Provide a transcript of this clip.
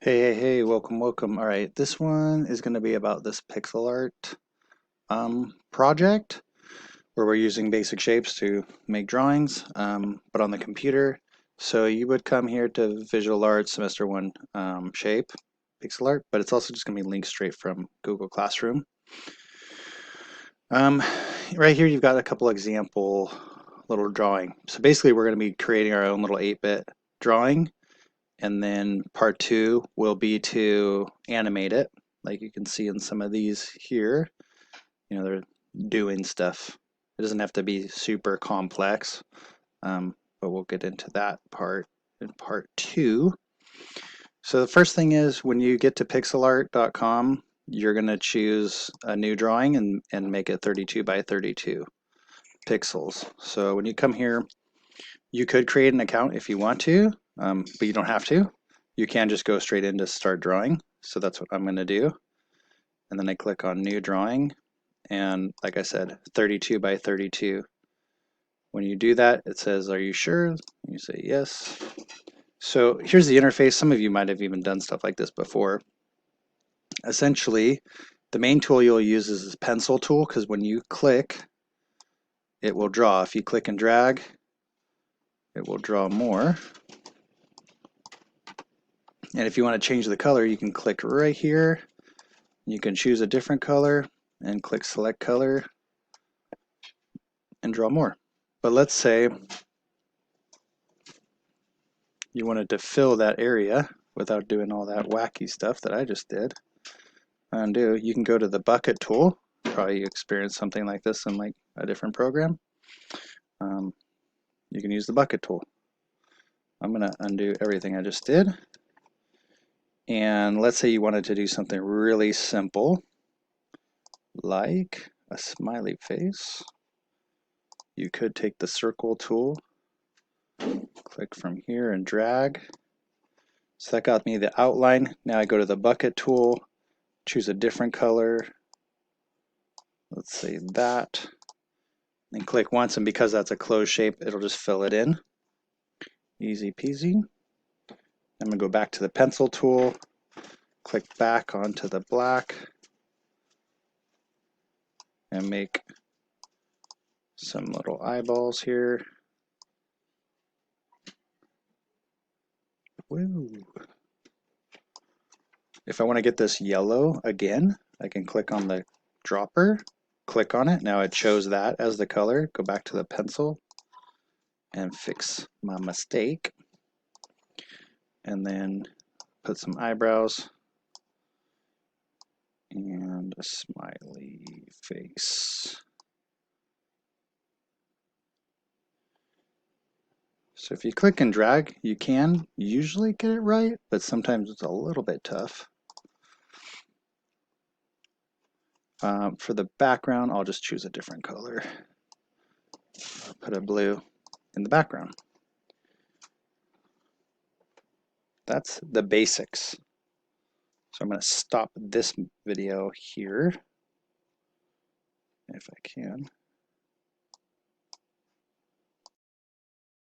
Hey, welcome. All right, this one is going to be about this Pixelart project where we're using basic shapes to make drawings, but on the computer. So you would come here to Visual Arts Semester 1 shape, Pixelart, but it's also just going to be linked straight from Google Classroom. Um, right here, you've got a couple example little drawing. So basically, we're going to be creating our own little 8-bit drawing. And then part 2 will be to animate it, like you can see in some of these here. You know, they're doing stuff. It doesn't have to be super complex, but we'll get into that part in part 2. So the first thing is when you get to pixelart.com, you're going to choose a new drawing and make it 32 by 32 pixels. So when you come here, you could create an account if you want to, but you don't have to. You can just go straight into start drawing. So that's what I'm going to do. And then I click on new drawing. And like I said, 32 by 32. When you do that, it says, are you sure? You say yes. So here's the interface. Some of you might have even done stuff like this before. Essentially, the main tool you'll use is this pencil tool, because when you click, it will draw. If you click and drag, it will draw more. And if you want to change the color, you can click right here. You can choose a different color and click select color and draw more. But let's say you wanted to fill that area without doing all that wacky stuff that I just did. Undo. You can go to the bucket tool. Probably experience something like this in like a different program. You can use the bucket tool. I'm going to undo everything I just did. And let's say you wanted to do something really simple, like a smiley face. You could take the circle tool, click from here and drag. So that got me the outline. Now I go to the bucket tool, choose a different color. Let's say that. And click once, and because that's a closed shape, it'll just fill it in. Easy peasy. I'm going to go back to the pencil tool, click back onto the black, and make some little eyeballs here. Woo. If I want to get this yellow again, I can click on the dropper, click on it. Now it shows that as the color. Go back to the pencil and fix my mistake. And then put some eyebrows and a smiley face. So if you click and drag, you can usually get it right, but sometimes it's a little bit tough. For the background, I'll just choose a different color. I'll put a blue in the background. That's the basics. So I'm going to stop this video here, if I can.